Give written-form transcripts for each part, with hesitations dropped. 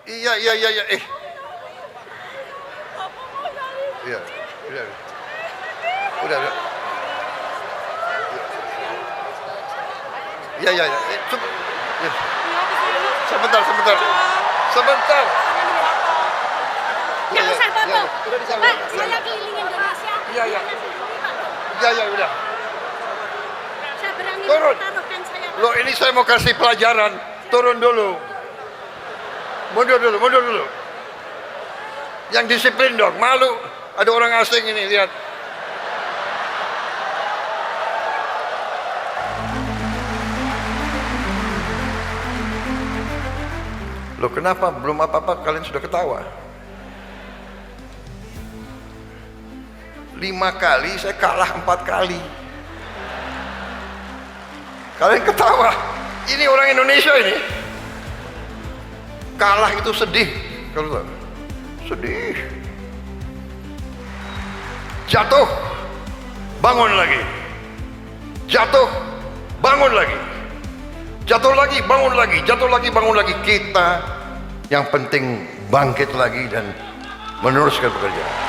Iya, iya, iya, iya. Iya, udah. Udah, udah. Iya, iya, iya. Iya. Sebentar, sebentar. Sebentar. Nggak usah foto. Udah bisa. Pak, saya keliling Indonesia. Iya, iya. Ini sendiri, Pak. Iya, iya, udah. Saya berani Turun. taruhkan saya. Pak. Loh, ini saya mau kasih pelajaran. Turun dulu. Mundur dulu, mundur dulu. Yang disiplin dong, malu. Ada orang asing ini, lihat. Loh, kenapa belum apa-apa kalian sudah ketawa? 5 kali, saya kalah 4 kali. Kalian ketawa. Ini orang Indonesia ini. Kalah itu sedih. Kalau tahu. Sedih. Jatuh, bangun lagi. Jatuh, bangun lagi. Jatuh lagi, bangun lagi. Jatuh lagi, bangun lagi. Kita yang penting bangkit lagi dan meneruskan pekerjaan.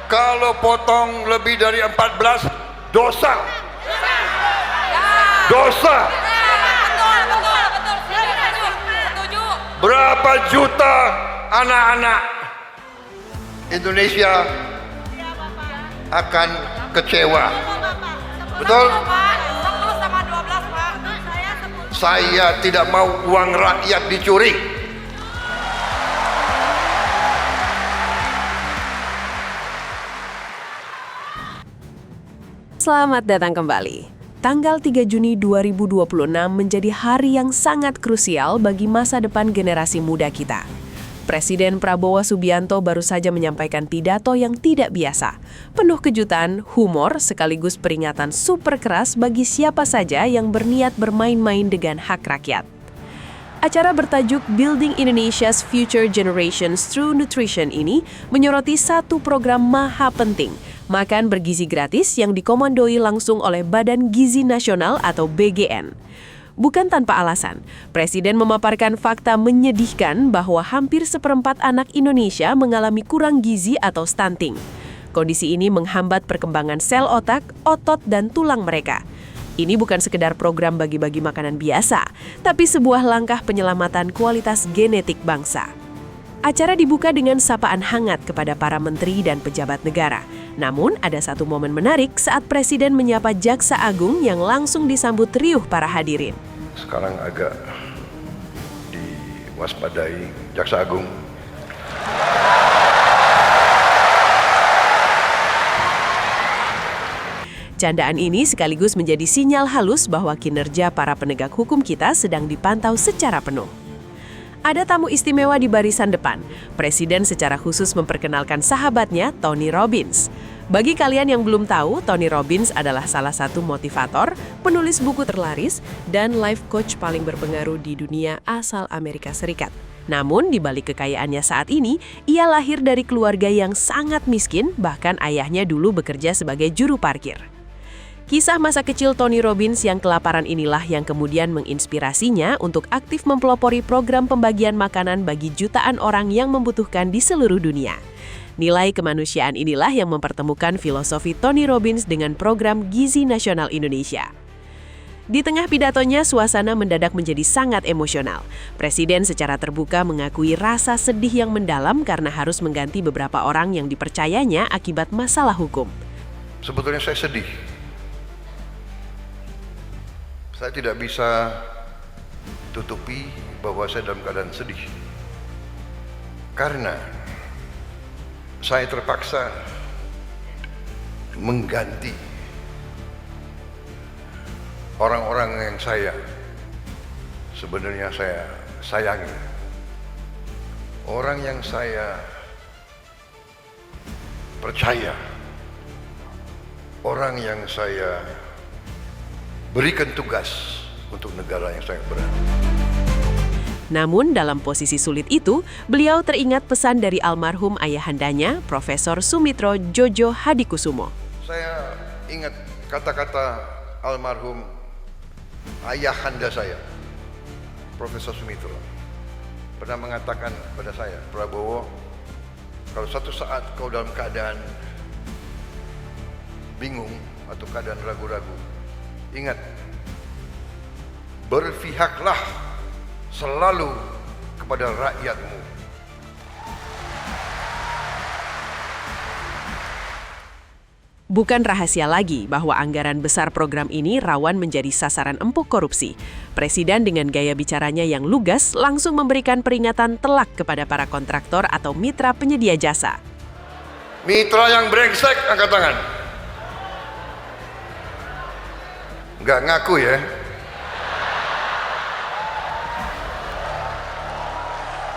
Kalau potong lebih dari 14 dosa. Dosa. Setuju. Berapa juta anak-anak Indonesia akan kecewa. Betul? 10 sama 12, Pak. Saya tidak mau uang rakyat dicuri. Selamat datang kembali. Tanggal 3 Juni 2026 menjadi hari yang sangat krusial bagi masa depan generasi muda kita. Presiden Prabowo Subianto baru saja menyampaikan pidato yang tidak biasa, penuh kejutan, humor, sekaligus peringatan super keras bagi siapa saja yang berniat bermain-main dengan hak rakyat. Acara bertajuk Building Indonesia's Future Generations Through Nutrition ini menyoroti satu program maha penting, makan bergizi gratis yang dikomandoi langsung oleh Badan Gizi Nasional atau BGN. Bukan tanpa alasan, Presiden memaparkan fakta menyedihkan bahwa hampir seperempat anak Indonesia mengalami kurang gizi atau stunting. Kondisi ini menghambat perkembangan sel otak, otot, dan tulang mereka. Ini bukan sekedar program bagi-bagi makanan biasa, tapi sebuah langkah penyelamatan kualitas genetik bangsa. Acara dibuka dengan sapaan hangat kepada para menteri dan pejabat negara. Namun, ada satu momen menarik saat Presiden menyapa Jaksa Agung yang langsung disambut riuh para hadirin. Sekarang agak diwaspadai Jaksa Agung. Candaan ini sekaligus menjadi sinyal halus bahwa kinerja para penegak hukum kita sedang dipantau secara penuh. Ada tamu istimewa di barisan depan. Presiden secara khusus memperkenalkan sahabatnya, Tony Robbins. Bagi kalian yang belum tahu, Tony Robbins adalah salah satu motivator, penulis buku terlaris, dan life coach paling berpengaruh di dunia asal Amerika Serikat. Namun, di balik kekayaannya saat ini, ia lahir dari keluarga yang sangat miskin, bahkan ayahnya dulu bekerja sebagai juru parkir. Kisah masa kecil Tony Robbins yang kelaparan inilah yang kemudian menginspirasinya untuk aktif mempelopori program pembagian makanan bagi jutaan orang yang membutuhkan di seluruh dunia. Nilai kemanusiaan inilah yang mempertemukan filosofi Tony Robbins dengan program Gizi Nasional Indonesia. Di tengah pidatonya, suasana mendadak menjadi sangat emosional. Presiden secara terbuka mengakui rasa sedih yang mendalam karena harus mengganti beberapa orang yang dipercayanya akibat masalah hukum. Sebetulnya saya sedih. Saya tidak bisa tutupi bahwa saya dalam keadaan sedih. Karena saya terpaksa mengganti orang-orang yang sebenarnya saya sayangi. Orang yang saya percaya. Orang yang saya berikan tugas untuk negara yang sangat berat. Namun dalam posisi sulit itu, beliau teringat pesan dari almarhum ayahandanya, Profesor Sumitro Jojo Hadikusumo. Saya ingat kata-kata almarhum ayahanda saya, Profesor Sumitro, pernah mengatakan pada saya, Prabowo, kalau suatu saat kau dalam keadaan bingung atau keadaan ragu-ragu, ingat, berpihaklah selalu kepada rakyatmu. Bukan rahasia lagi bahwa anggaran besar program ini rawan menjadi sasaran empuk korupsi. Presiden dengan gaya bicaranya yang lugas langsung memberikan peringatan telak kepada para kontraktor atau mitra penyedia jasa. Mitra yang brengsek, angkat tangan. Nggak ngaku ya.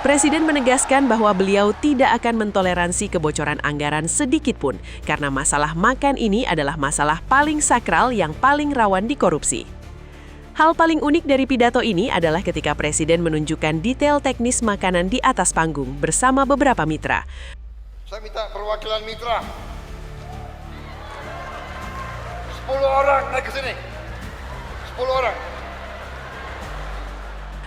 Presiden menegaskan bahwa beliau tidak akan mentoleransi kebocoran anggaran sedikit pun karena masalah makan ini adalah masalah paling sakral yang paling rawan dikorupsi. Hal paling unik dari pidato ini adalah ketika Presiden menunjukkan detail teknis makanan di atas panggung bersama beberapa mitra. Saya minta perwakilan mitra. 10 orang naik ke sini. 10 orang.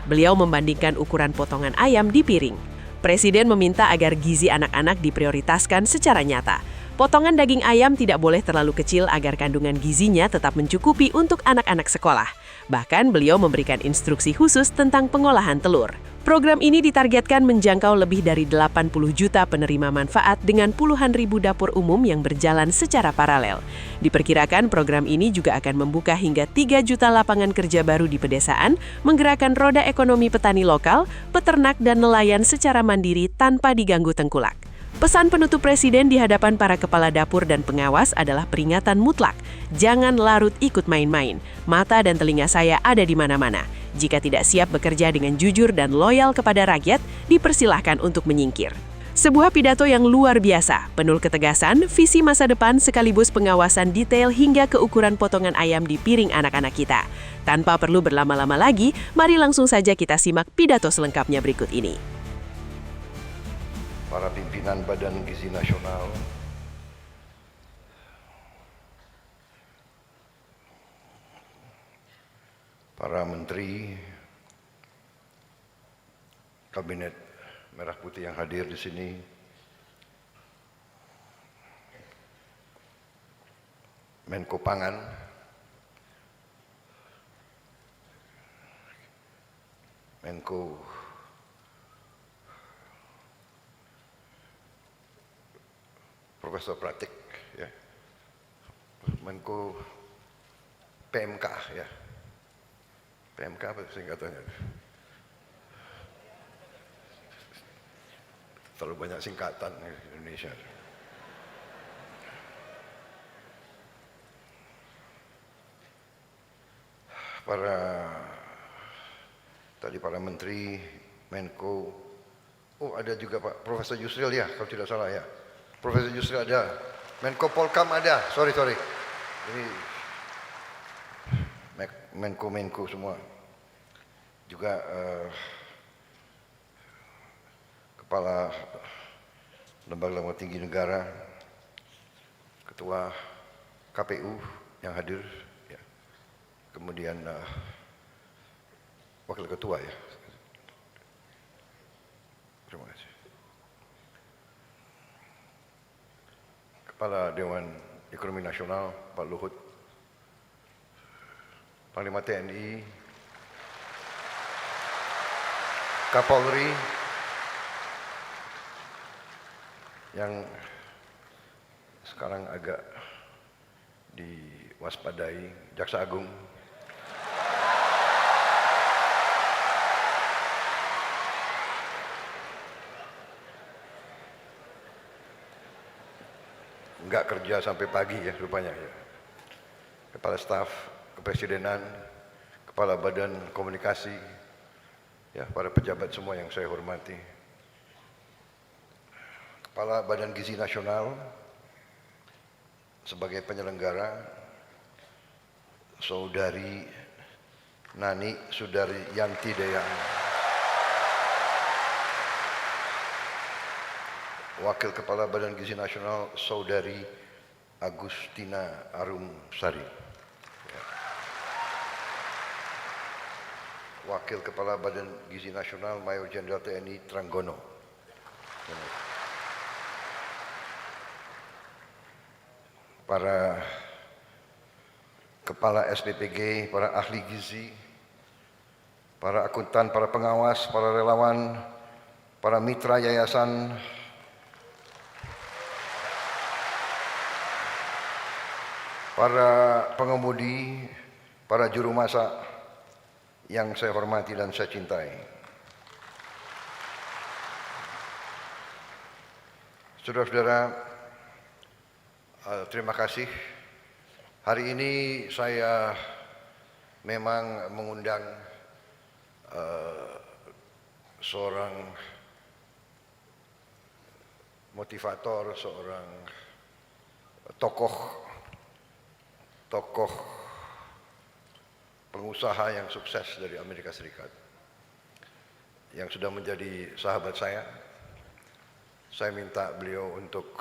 Beliau membandingkan ukuran potongan ayam di piring. Presiden meminta agar gizi anak-anak diprioritaskan secara nyata. Potongan daging ayam tidak boleh terlalu kecil agar kandungan gizinya tetap mencukupi untuk anak-anak sekolah. Bahkan beliau memberikan instruksi khusus tentang pengolahan telur. Program ini ditargetkan menjangkau lebih dari 80 juta penerima manfaat dengan puluhan ribu dapur umum yang berjalan secara paralel. Diperkirakan program ini juga akan membuka hingga 3 juta lapangan kerja baru di pedesaan, menggerakkan roda ekonomi petani lokal, peternak dan nelayan secara mandiri tanpa diganggu tengkulak. Pesan penutup Presiden di hadapan para kepala dapur dan pengawas adalah peringatan mutlak. Jangan larut ikut main-main. Mata dan telinga saya ada di mana-mana. Jika tidak siap bekerja dengan jujur dan loyal kepada rakyat, dipersilahkan untuk menyingkir. Sebuah pidato yang luar biasa, penuh ketegasan, visi masa depan sekaligus pengawasan detail hingga ke ukuran potongan ayam di piring anak-anak kita. Tanpa perlu berlama-lama lagi, mari langsung saja kita simak pidato selengkapnya berikut ini. Para pimpinan Badan Gizi Nasional, para menteri, kabinet Merah Putih yang hadir di sini, Menko Pangan, Menko Profesor Pratik, ya, Menko PMK, ya, PMK apa singkatannya? Terlalu banyak singkatan di Indonesia. Para menteri, Menko, oh ada juga Pak Profesor Yusril ya, kalau tidak salah ya. Profesor Yusril ada, Menko Polkam ada, sorry. Ini Menko semua. Juga Kepala Lembaga Tinggi Negara, Ketua KPU yang hadir, ya. Kemudian Wakil Ketua ya. Terima kasih. Kepala Dewan Ekonomi Nasional, Pak Luhut, Panglima TNI, Kapolri, yang sekarang agak diwaspadai, Jaksa Agung, nggak kerja sampai pagi ya rupanya ya. Kepala Staf Kepresidenan, Kepala Badan Komunikasi, ya, para pejabat semua yang saya hormati. Kepala Badan Gizi Nasional sebagai penyelenggara, Saudari Nani Sudari Yanti Deyang. Wakil Kepala Badan Gizi Nasional Saudari Agustina Arumsari. Wakil Kepala Badan Gizi Nasional Mayor Jenderal TNI Tranggono. Para Kepala SPPG, para ahli gizi, para akuntan, para pengawas, para relawan, para mitra yayasan, para pengemudi, para juru masak yang saya hormati dan saya cintai. Saudara-saudara, terima kasih. Hari ini saya memang mengundang seorang motivator, seorang tokoh pengusaha yang sukses dari Amerika Serikat yang sudah menjadi sahabat saya. Saya minta beliau untuk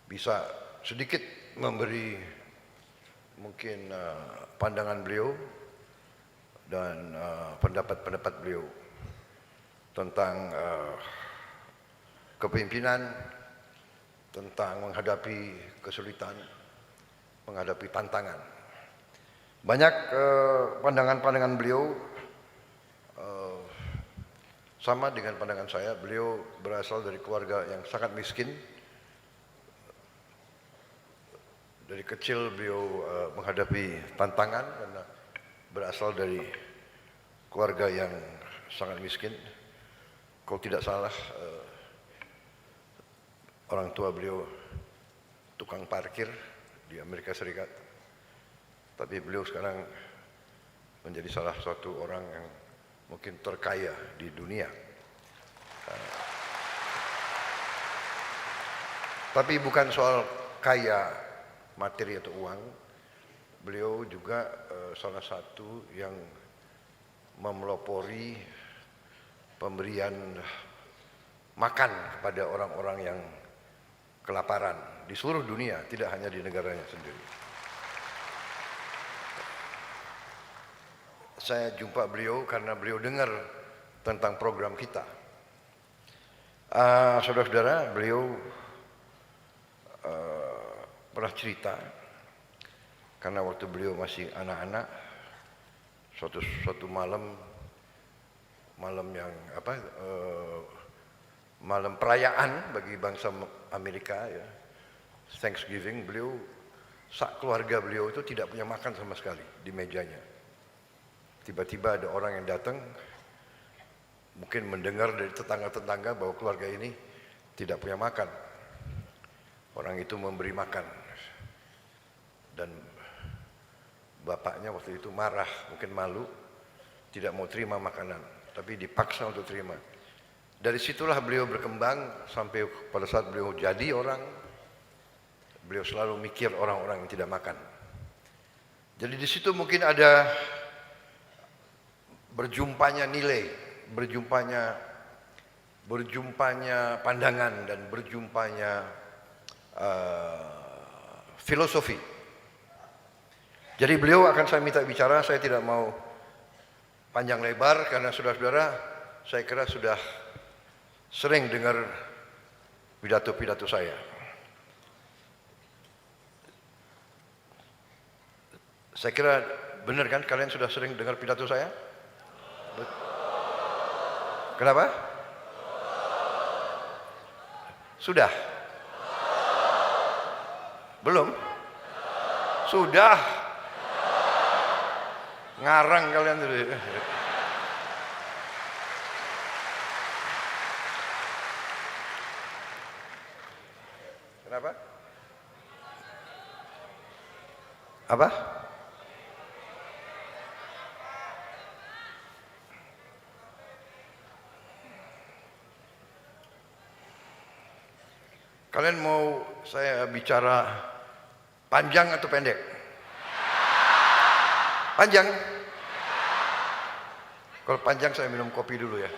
bisa sedikit memberi mungkin pandangan beliau dan pendapat-pendapat beliau tentang kepemimpinan, tentang menghadapi kesulitan, menghadapi tantangan. Banyak pandangan-pandangan beliau sama dengan pandangan saya. Beliau berasal dari keluarga yang sangat miskin. Dari kecil beliau menghadapi tantangan karena berasal dari keluarga yang sangat miskin. Kalau tidak salah, orang tua beliau tukang parkir di Amerika Serikat. Tapi beliau sekarang menjadi salah satu orang yang mungkin terkaya di dunia. Tapi bukan soal kaya materi atau uang, beliau juga salah satu yang memelopori pemberian makan kepada orang-orang yang kelaparan di seluruh dunia, tidak hanya di negaranya sendiri. Saya jumpa beliau karena beliau dengar tentang program kita. Saudara-saudara, beliau pernah cerita karena waktu beliau masih anak-anak, suatu malam yang malam perayaan bagi bangsa Amerika, ya, Thanksgiving, beliau keluarga beliau itu tidak punya makan sama sekali di mejanya. Tiba-tiba ada orang yang datang, mungkin mendengar dari tetangga-tetangga bahwa keluarga ini tidak punya makan. Orang itu memberi makan. Dan bapaknya waktu itu marah, mungkin malu, tidak mau terima makanan, tapi dipaksa untuk terima. Dari situlah beliau berkembang sampai pada saat beliau jadi orang, beliau selalu mikir orang-orang yang tidak makan. Jadi di situ mungkin ada berjumpanya nilai, berjumpanya pandangan dan berjumpanya filosofi. Jadi beliau akan saya minta bicara, saya tidak mau panjang lebar karena saudara-saudara saya kira sudah sering dengar pidato-pidato saya. Saya kira benar kan kalian sudah sering dengar pidato saya? Kenapa? Sudah? Belum? Sudah? Ngarang kalian tuh. Kenapa? Apa? Kalian mau saya bicara panjang atau pendek? Panjang? Kalau panjang saya minum kopi dulu ya.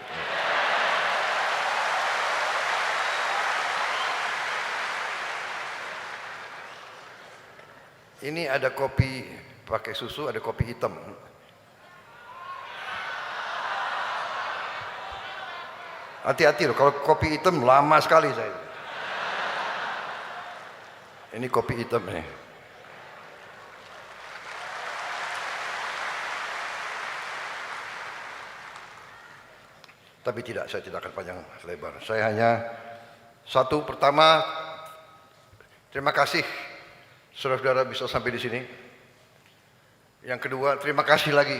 Ini ada kopi pakai susu, ada kopi hitam. Hati-hati loh, kalau kopi hitam lama sekali saya. Ini kopi hitam nih. Tapi tidak, saya tidak akan panjang lebar. Saya hanya satu, pertama, terima kasih saudara-saudara bisa sampai di sini. Yang kedua, terima kasih lagi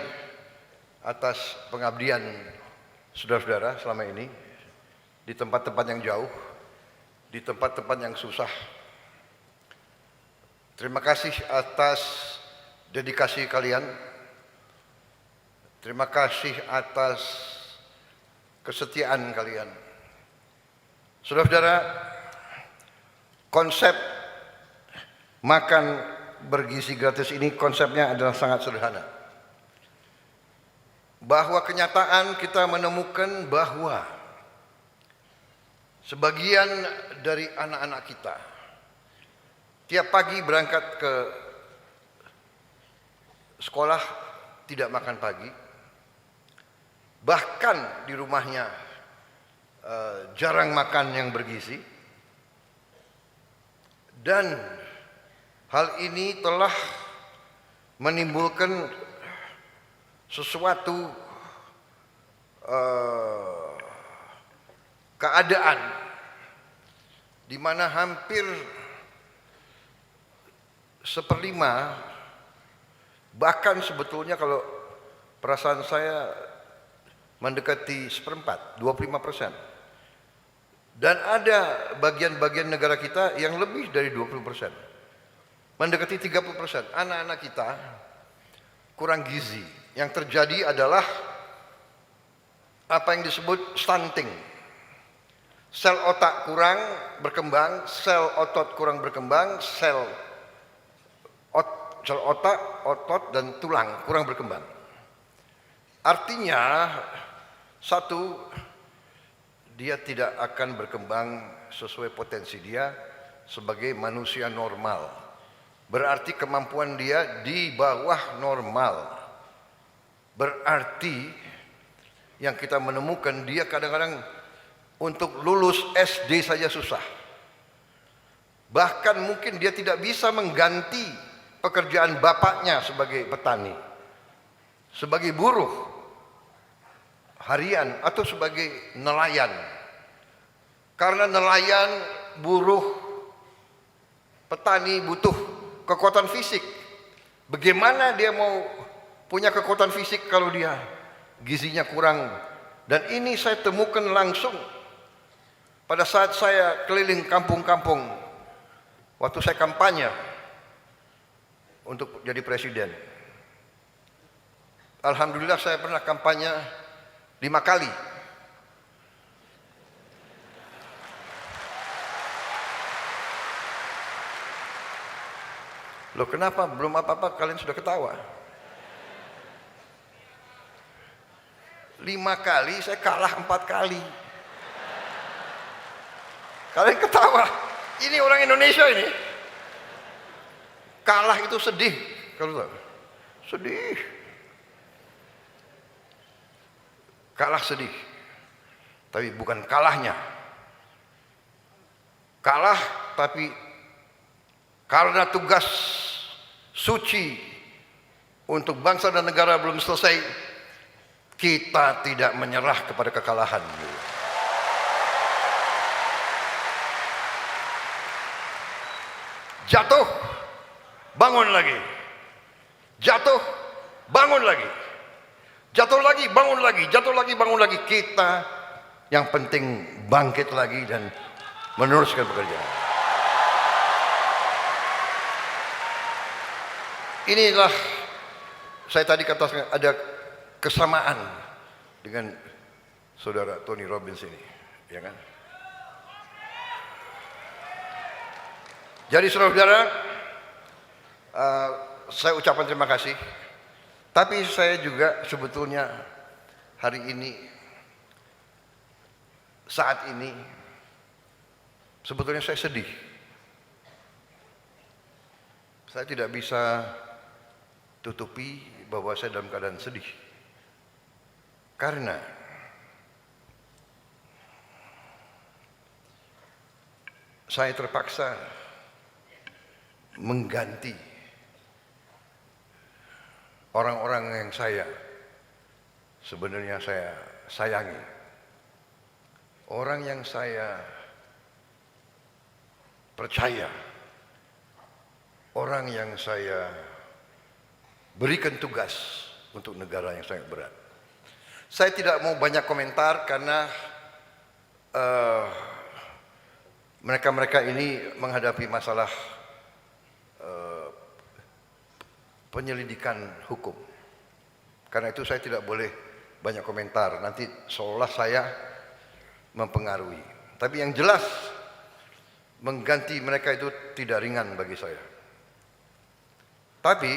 atas pengabdian saudara-saudara selama ini di tempat-tempat yang jauh, di tempat-tempat yang susah. Terima kasih atas dedikasi kalian. Terima kasih atas kesetiaan kalian. Saudara-saudara, konsep makan bergizi gratis ini konsepnya adalah sangat sederhana. Bahwa kenyataan kita menemukan bahwa sebagian dari anak-anak kita tiap pagi berangkat ke sekolah tidak makan pagi, bahkan di rumahnya jarang makan yang bergizi, dan hal ini telah menimbulkan sesuatu keadaan di mana hampir 1/5, bahkan sebetulnya kalau perasaan saya mendekati 1/4, 25%. Dan ada bagian-bagian negara kita yang lebih dari 20%. Mendekati 30%. Anak-anak kita kurang gizi. Yang terjadi adalah apa yang disebut stunting. Sel otak kurang berkembang, sel otot kurang berkembang, sel otak, otot, dan tulang kurang berkembang. Artinya, satu, dia tidak akan berkembang sesuai potensi dia sebagai manusia normal. Berarti kemampuan dia di bawah normal. Berarti yang kita menemukan dia kadang-kadang untuk lulus SD saja susah. Bahkan mungkin dia tidak bisa mengganti pekerjaan bapaknya sebagai petani, sebagai buruh harian, atau sebagai nelayan. Karena nelayan, buruh, petani butuh kekuatan fisik. Bagaimana dia mau punya kekuatan fisik kalau dia gizinya kurang? Dan ini saya temukan langsung pada saat saya keliling kampung-kampung waktu saya kampanye untuk jadi presiden. Alhamdulillah saya pernah kampanye 5 kali. Loh, kenapa belum apa-apa kalian sudah ketawa? 5 kali, saya kalah 4 kali. Kalian ketawa. Ini orang Indonesia ini. Kalah itu sedih. Kalau tahu. Sedih. Kalah sedih. Tapi bukan kalahnya. Kalah tapi karena tugas suci untuk bangsa dan negara belum selesai, kita tidak menyerah kepada kekalahan. Jatuh, bangun lagi. Jatuh, bangun lagi. Jatuh lagi, bangun lagi. Jatuh lagi, bangun lagi. Kita yang penting bangkit lagi dan meneruskan pekerjaan. Inilah saya tadi katakan ada kesamaan dengan saudara Tony Robbins ini, ya kan? Jadi saudara-saudara, saya ucapkan terima kasih. Tapi saya juga sebetulnya hari ini, saat ini, sebetulnya saya sedih. Saya tidak bisa tutupi bahwa saya dalam keadaan sedih. Karena saya terpaksa mengganti orang-orang yang sebenarnya saya sayangi. Orang yang saya percaya. Orang yang saya berikan tugas untuk negara yang sangat berat. Saya tidak mau banyak komentar karena mereka-mereka ini menghadapi masalah penyelidikan hukum. Karena itu saya tidak boleh banyak komentar. Nanti seolah saya mempengaruhi. Tapi yang jelas mengganti mereka itu tidak ringan bagi saya. Tapi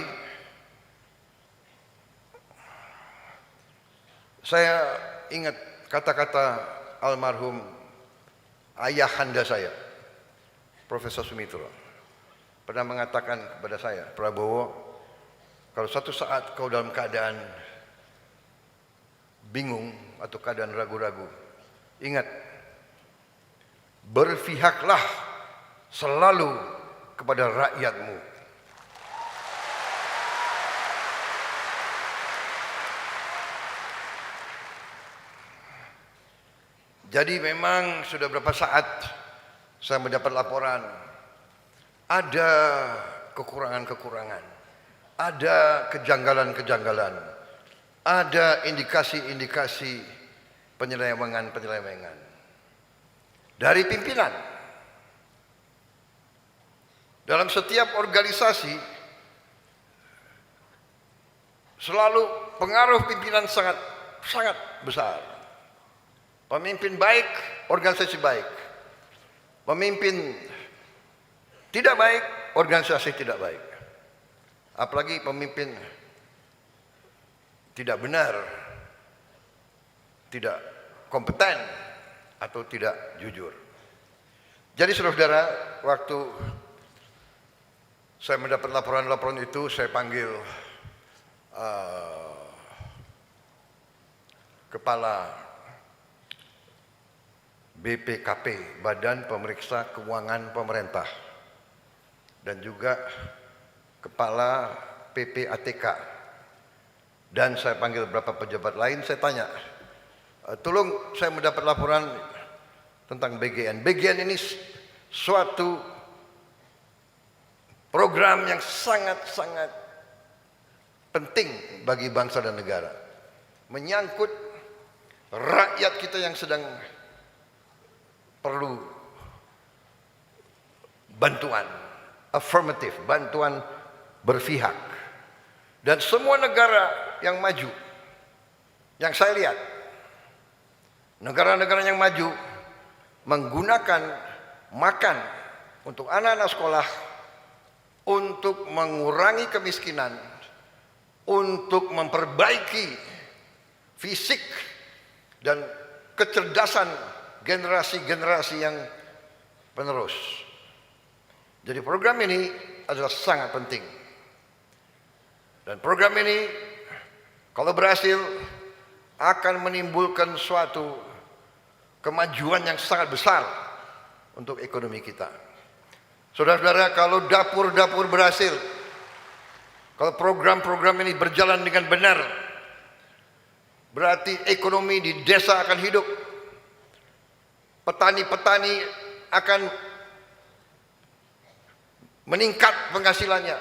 saya ingat kata-kata almarhum ayahanda saya, Profesor Sumitro, pernah mengatakan kepada saya, Prabowo, kalau suatu saat kau dalam keadaan bingung atau keadaan ragu-ragu, ingat, berpihaklah selalu kepada rakyatmu. Jadi memang sudah berapa saat saya mendapat laporan ada kekurangan-kekurangan, ada kejanggalan-kejanggalan, ada indikasi-indikasi penyelewengan dari pimpinan. Dalam setiap organisasi selalu pengaruh pimpinan sangat besar. Pemimpin baik, organisasi baik. Pemimpin tidak baik, organisasi tidak baik. Apalagi pemimpin tidak benar, tidak kompeten, atau tidak jujur. Jadi saudara-saudara, waktu saya mendapat laporan-laporan itu, saya panggil kepala BPKP, Badan Pemeriksa Keuangan Pemerintah, dan juga kepala PPATK, dan saya panggil beberapa pejabat lain. Saya tanya, tolong saya mendapat laporan tentang BGN. BGN ini suatu program yang sangat-sangat penting bagi bangsa dan negara, menyangkut rakyat kita yang sedang perlu bantuan afirmatif, bantuan berpihak. Dan semua negara yang maju, yang saya lihat, negara-negara yang maju menggunakan makan untuk anak-anak sekolah, untuk mengurangi kemiskinan, untuk memperbaiki fisik dan kecerdasan generasi-generasi yang penerus. Jadi program ini adalah sangat penting. Dan program ini kalau berhasil akan menimbulkan suatu kemajuan yang sangat besar untuk ekonomi kita. Saudara-saudara, kalau dapur-dapur berhasil, kalau program-program ini berjalan dengan benar, berarti ekonomi di desa akan hidup. Petani-petani akan meningkat penghasilannya.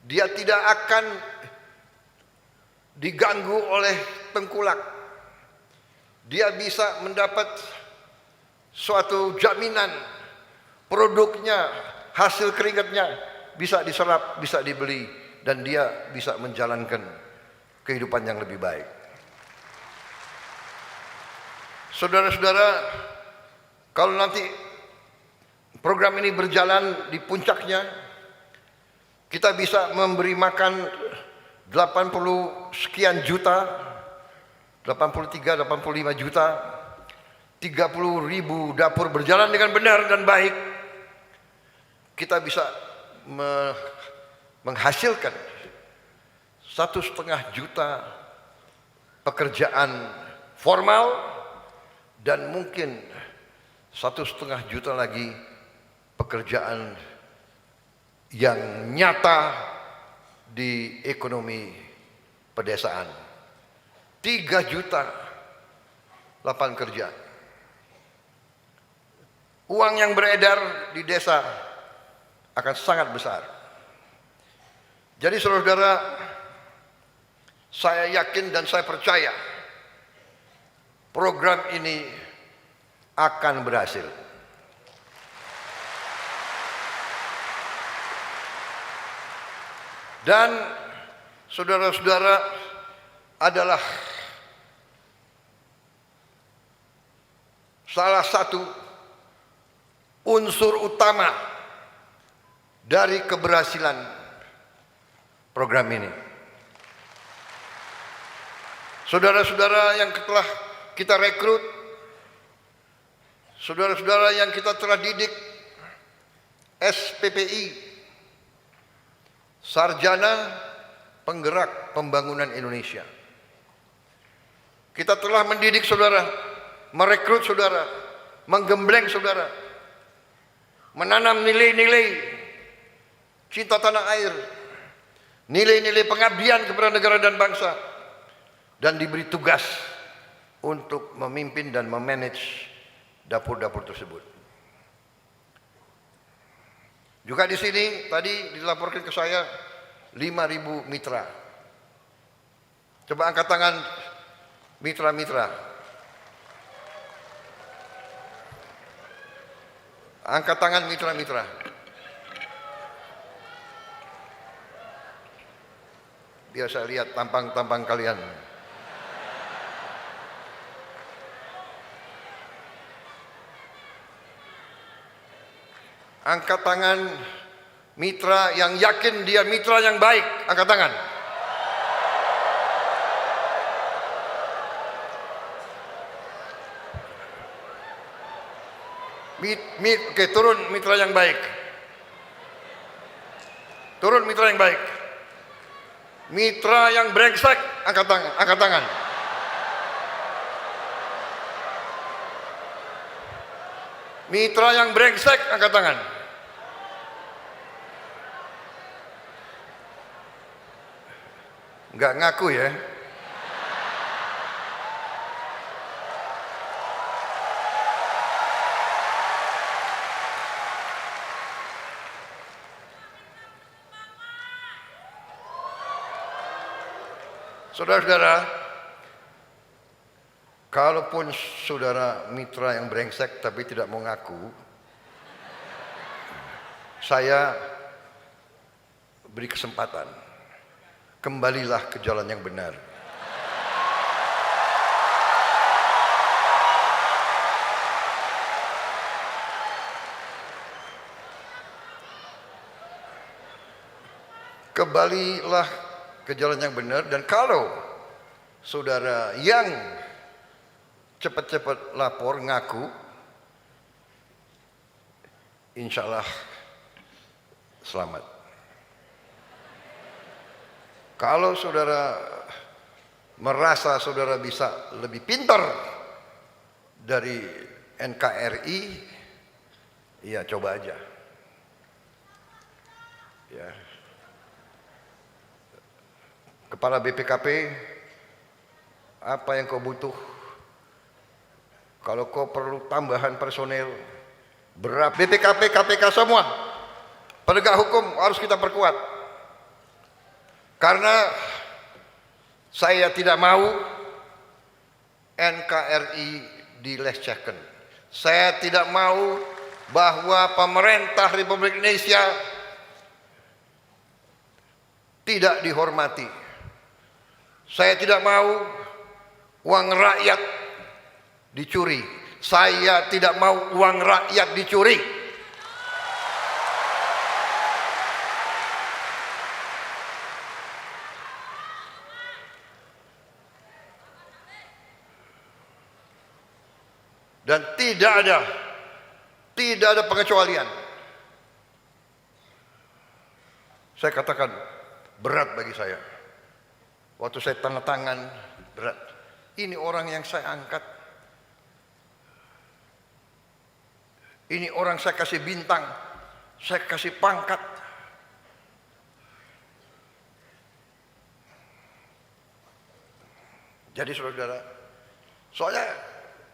Dia tidak akan diganggu oleh tengkulak. Dia bisa mendapat suatu jaminan produknya, hasil keringatnya bisa diserap, bisa dibeli, dan dia bisa menjalankan kehidupan yang lebih baik. Saudara-saudara, kalau nanti program ini berjalan di puncaknya, kita bisa memberi makan 80 sekian juta, 83, 85 juta, 30.000 dapur berjalan dengan benar dan baik. Kita bisa menghasilkan 1,5 juta pekerjaan formal dan mungkin 1,5 juta lagi pekerjaan yang nyata di ekonomi pedesaan. 3 juta lapangan kerja. Uang yang beredar di desa akan sangat besar. Jadi saudara-saudara, saya yakin dan saya percaya program ini akan berhasil. Dan saudara-saudara adalah salah satu unsur utama dari keberhasilan program ini. Saudara-saudara yang telah kita rekrut, saudara-saudara yang kita telah didik SPPI, Sarjana Penggerak Pembangunan Indonesia. Kita telah mendidik saudara, merekrut saudara, menggembleng saudara, menanam nilai-nilai cinta tanah air, nilai-nilai pengabdian kepada negara dan bangsa, dan diberi tugas untuk memimpin dan memanage dapur-dapur tersebut. Juga di sini tadi dilaporkan ke saya 5.000 mitra. Coba angkat tangan mitra-mitra. Angkat tangan mitra-mitra. Biar saya lihat tampang-tampang kalian. Angkat tangan mitra yang yakin dia mitra yang baik. Angkat tangan. Oke, turun mitra yang baik. Turun mitra yang baik. Mitra yang brengsek, angkat tangan, angkat tangan. Mitra yang brengsek, angkat tangan. Enggak ngaku ya. Saudara-saudara, kalaupun saudara mitra yang brengsek tapi tidak mau ngaku, saya beri kesempatan, kembalilah ke jalan yang benar. Kembalilah ke jalan yang benar, dan kalau saudara yang cepat-cepat lapor ngaku, insya Allah selamat. Kalau saudara merasa saudara bisa lebih pintar dari NKRI, ya coba aja. Ya. Kepala BPKP, apa yang kau butuh? Kalau kau perlu tambahan personel, berapa? BPKP, KPK semua, penegak hukum harus kita perkuat. Karena saya tidak mau NKRI dilecehkan. Saya tidak mau bahwa pemerintah Republik Indonesia tidak dihormati. Saya tidak mau uang rakyat dicuri. Saya tidak mau uang rakyat dicuri. Dan tidak ada pengecualian. Saya katakan berat bagi saya. Waktu saya tanda tangan, berat. Ini orang yang saya angkat. Ini orang saya kasih bintang, saya kasih pangkat. Jadi saudara, soalnya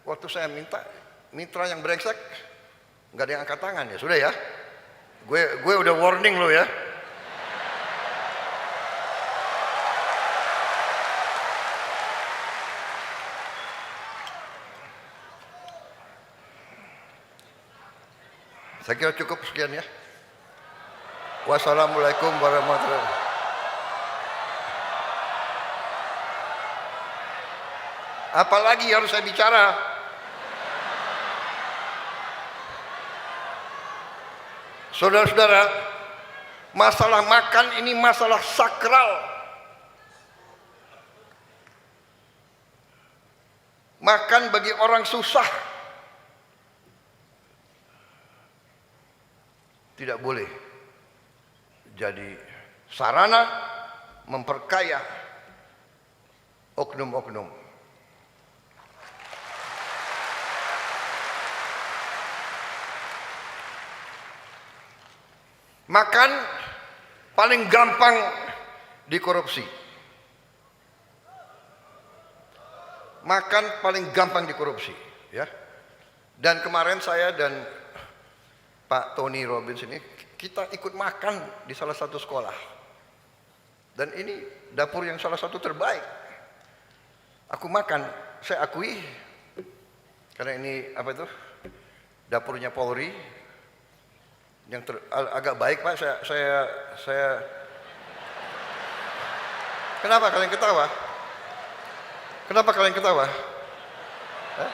waktu saya minta mitra yang brengsek, nggak ada yang angkat tangan ya, sudah ya. Gue udah warning lo ya. Saya kira cukup sekian ya. Wassalamualaikum warahmatullahi wabarakatuh. Apalagi harus saya bicara? Saudara-saudara, masalah makan ini masalah sakral. Makan bagi orang susah tidak boleh jadi sarana memperkaya oknum-oknum. Makan paling gampang dikorupsi. Makan paling gampang dikorupsi, ya. Dan kemarin saya dan Pak Tony Robbins ini, kita ikut makan di salah satu sekolah. Dan ini dapur yang salah satu terbaik. Aku makan, saya akui, karena ini apa itu, dapurnya Polri, yang agak baik Pak. Saya Kenapa kalian ketawa? Kenapa kalian ketawa? Hah?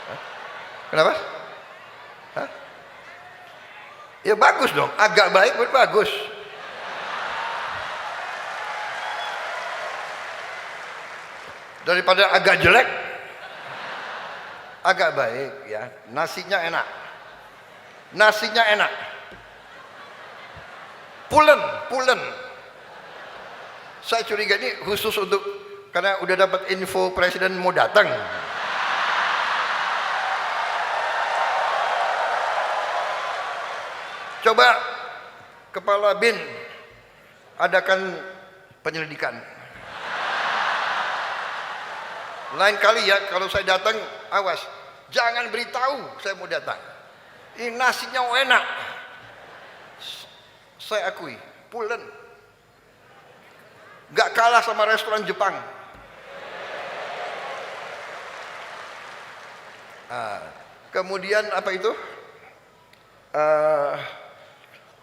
Hah? Kenapa? Hah? Ya bagus dong, agak baik pun bagus. Daripada agak jelek, agak baik ya. Nasinya enak. Nasinya enak. Pulen. Saya curiga ini khusus untuk, karena udah dapat info presiden mau datang. Coba Kepala BIN adakan penyelidikan. Lain kali ya kalau saya datang, awas, jangan beritahu saya mau datang. Ini nasinya enak. Saya akui, pulen. Gak kalah sama restoran Jepang. Kemudian apa itu?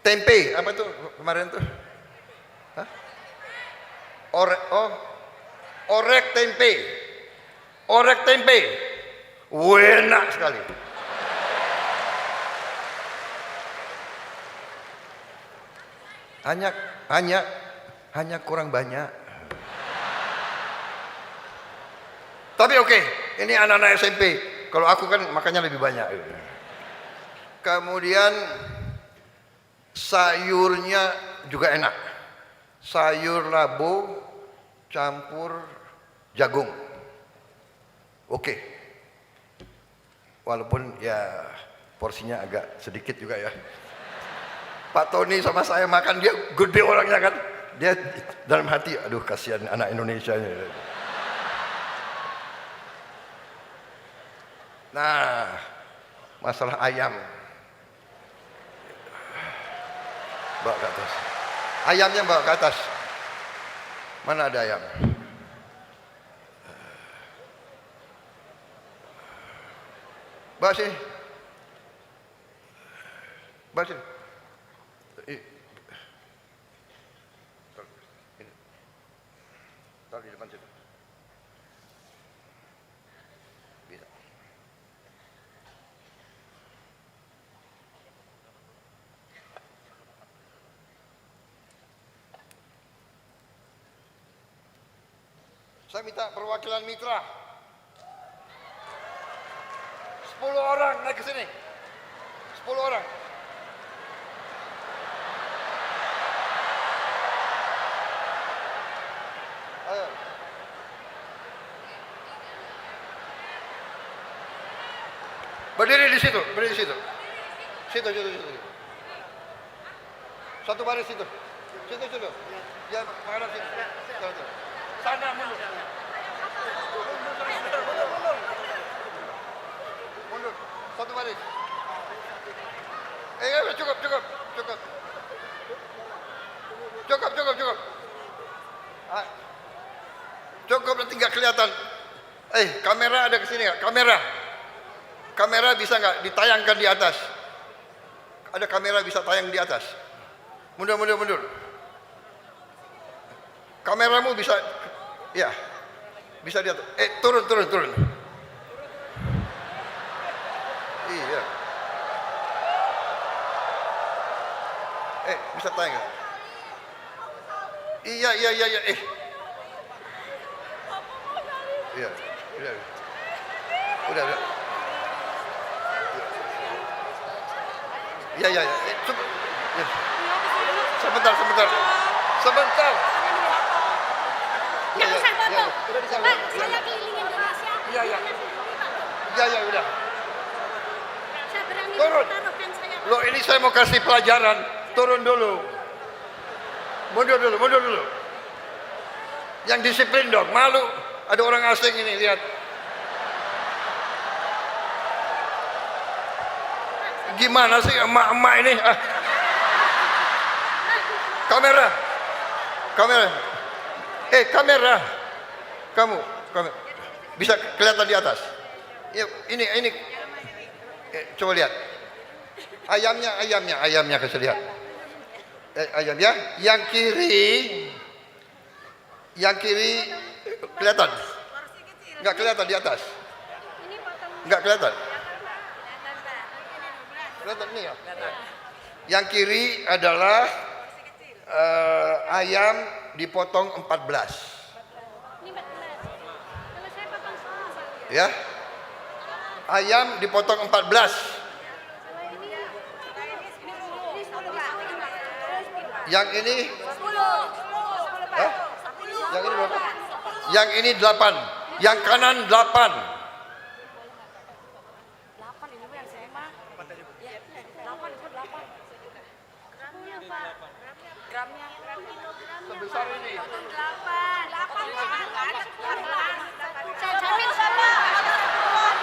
Tempe, apa tuh kemarin tuh? Hah? Orek tempe. Orek tempe. Enak sekali. Hanya kurang banyak. Tapi oke, ini anak-anak SMP. Kalau aku kan makannya lebih banyak. Kemudian sayurnya juga enak. Sayur labu campur jagung. Oke. Walaupun ya porsinya agak sedikit juga ya. Pak Tony sama saya makan, dia gede orangnya kan. Dia dalam hati, aduh kasihan anak Indonesia nya. Nah, masalah ayam. Bawa ke atas. Ayamnya bawa ke atas. Mana ada ayam? Bawa sini. Bawa sini. Taruh di depan situ. Bisa. Saya minta perwakilan mitra. 10 orang naik ke sini. 10 orang. Berdiri di situ, berdiri di situ. Situ. Satu baris situ. Situ. Ya, menghadap situ. Sana mundur. Mundur. Satu baris. Cukup. Cukup nanti nggak kelihatan. Kamera ada ke sini nggak? Kamera bisa nggak ditayangkan di atas? Ada kamera bisa tayang di atas. Mundur. Kameramu bisa, ya, bisa di atas. Turun. Iya. Bisa tayang nggak? Iya. Iya. Udah. Ya. Sebentar. Nggak usah foto. Udah di sana. Pak, saya keliling Indonesia. Iya. Ya, udah. Saya berani Turun. taruhkan saya. Loh, ini saya mau kasih pelajaran. Turun dulu. Mundur dulu. Yang disiplin dong, malu. Ada orang asing ini, lihat. Gimana sih emak-emak ini? Kamera. Kamera. Kamu. Bisa kelihatan di atas. Yuk, ini. Coba lihat. Ayamnya kasih lihat. Ayam ya. Yang kiri kelihatan. Enggak kelihatan di atas. Enggak kelihatan. Kelihatan nih ya. Yang kiri adalah ayam dipotong 14. Ini 14. Kalau saya potong semua, Pak. Ya. Ayam dipotong 14. Kalau ini Yang ini 10. Hah? Yang ini berapa? Yang ini 8. Yang kanan 8. 8 ini Bu yang saya mah. 8 itu 8. Gramnya Pak. Gramnya. Sebesar ini. 8. saya jamin sama.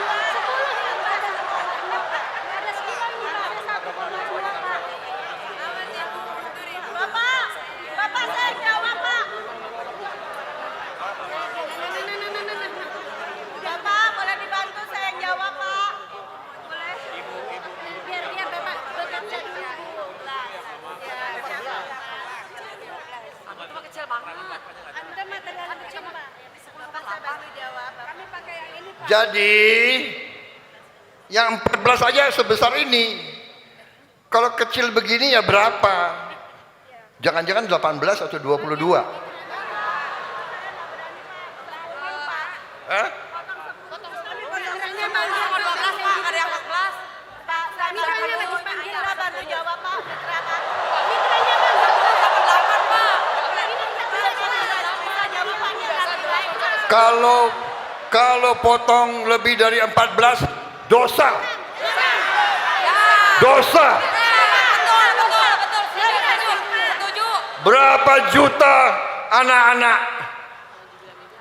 10 yang ada sekilo ini, Pak. Saya 1,2, Pak. Bapak saya jawab Pak. Udah Pak, boleh dibantu saya yang jawab Pak. Boleh. Biar Bapak bekerja dulu. Itu mah kecil banget. Anda mah terlalu kecil, Pak. Bapak saya bantu jawab. Kami pakai yang ini Pak. Jadi yang 14 aja sebesar ini. Kalau kecil begini ya berapa? Jangan-jangan 18 atau 22. Hah? Mitranya Pak. Sama 12 Pak, ada yang 14. Pak, saya Mitranya lagi panggil, Pak. bantu jawab Pak. Mitranya Pak. Sama 8 Pak. Kalau potong lebih dari 14 dosa. Dosa. Betul. Setuju. Berapa juta anak-anak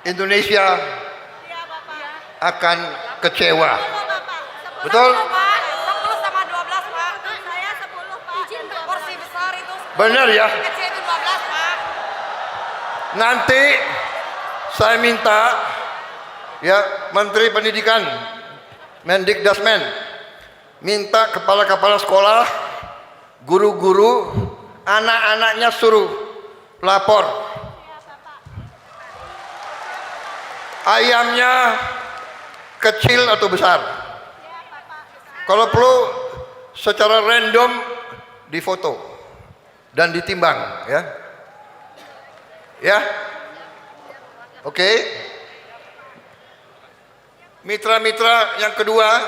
Indonesia akan kecewa. Betul? Pak, 10 sama 12 Pak. Saya 10 Pak. Porsi besar itu. Benar ya? Kecil itu 12 Pak. Nanti saya minta ya Menteri Pendidikan Mendikdasmen minta kepala-kepala sekolah, guru-guru, anak-anaknya suruh lapor. Ayamnya kecil atau besar? Kalau perlu secara random difoto dan ditimbang ya. Ya. Oke. Mitra-mitra yang kedua,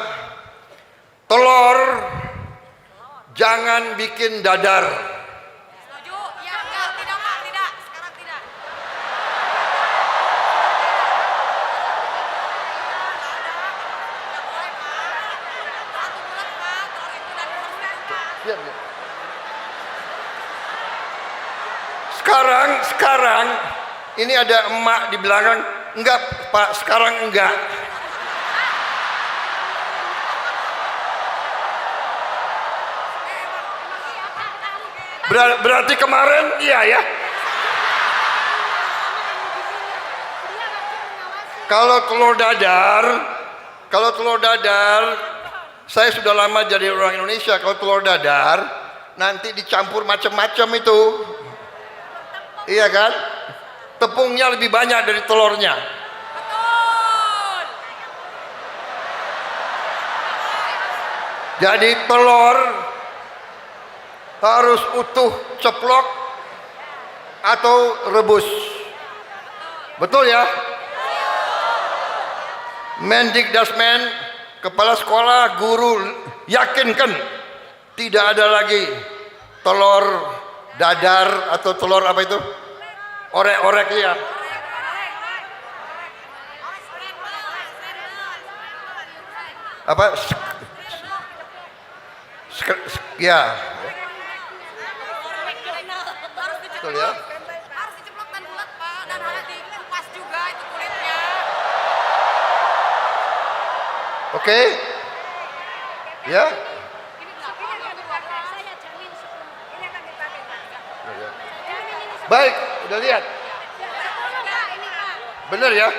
telur jangan bikin dadar. Setuju? Ya, enggak, tidak Pak, tidak. Sekarang tidak. Sekarang ini ada emak di belakang. Enggak Pak, sekarang enggak. Berarti kemarin iya ya. Kalau telur dadar, saya sudah lama jadi orang Indonesia. Kalau telur dadar nanti dicampur macam-macam itu. Iya kan? Tepungnya lebih banyak dari telurnya. Jadi telur harus utuh, ceplok atau rebus. Betul ya? Mendikdasmen, kepala sekolah, guru yakinkan tidak ada lagi telur dadar atau telur apa itu? Orek-orek ya. Apa? Ya. Betul ya. Harus diceplokkan bulat Pak, dan harus dikupas juga itu kulitnya. Oke. Ya. Baik, udah lihat. Bener ya?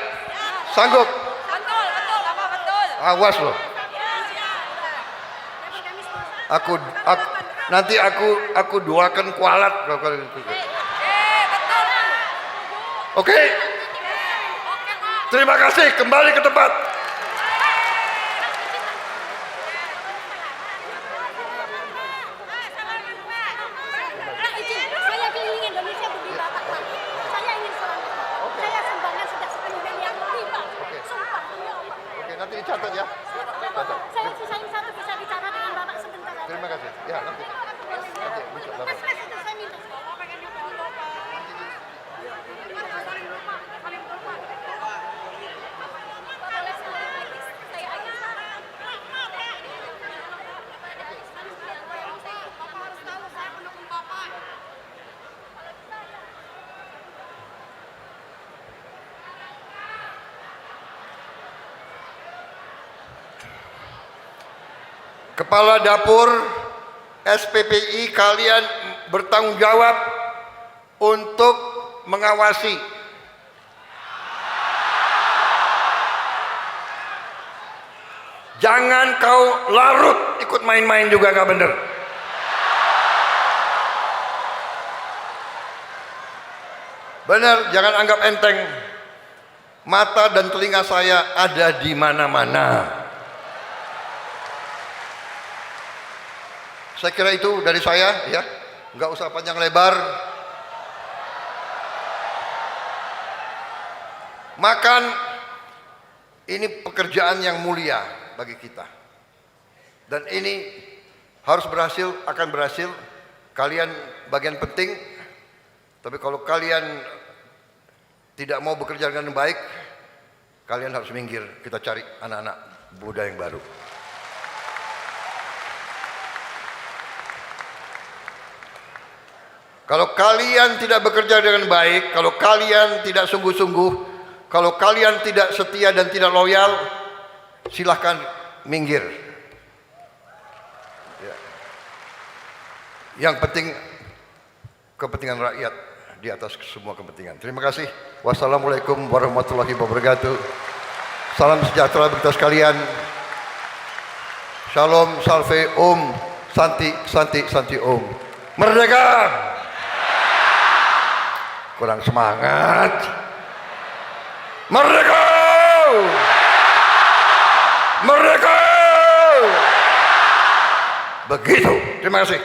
Sanggup? Betul, apa betul? Awas loh. Nanti aku doakan kualat. Betul. Oke. Terima kasih, kembali ke tempat. Saya keliling Indonesia berdiri Bapak, Pak. Saya ingin selamat, Pak. Saya sumbangan sudah 10 miliar lebih, Pak. Sumpah, demi Allah. Oke, nanti dicatat ya. Saya sisain satu bisa bicara dengan Bapak sebentar aja. Terima kasih. Ya, nanti. Bisa Mas, dapat. itu saya minta. Bapak pengen difoto, Pak. Saling dulu, Pak. Saling dulu, Pak. Saya aja. Bapak harus tahu saya pendukung Bapak. Kepala dapur SPPI, kalian bertanggung jawab untuk mengawasi. Jangan kau larut ikut main-main juga, nggak bener. Bener, jangan anggap enteng. Mata dan telinga saya ada di mana-mana. Saya kira itu dari saya ya, nggak usah panjang lebar. Makan ini pekerjaan yang mulia bagi kita. Dan ini harus berhasil, akan berhasil. Kalian bagian penting. Tapi kalau kalian tidak mau bekerja dengan baik, kalian harus minggir. Kita cari anak-anak muda yang baru. Kalau kalian tidak bekerja dengan baik, kalau kalian tidak sungguh-sungguh, kalau kalian tidak setia dan tidak loyal, silahkan minggir. Ya. Yang penting kepentingan rakyat di atas semua kepentingan. Terima kasih. Wassalamualaikum warahmatullahi wabarakatuh. Salam sejahtera bagi kita sekalian. Shalom, salve, om, santi, santi, santi, om. Merdeka! Kurang semangat. Merdeka! Merdeka! Begitu. Terima kasih.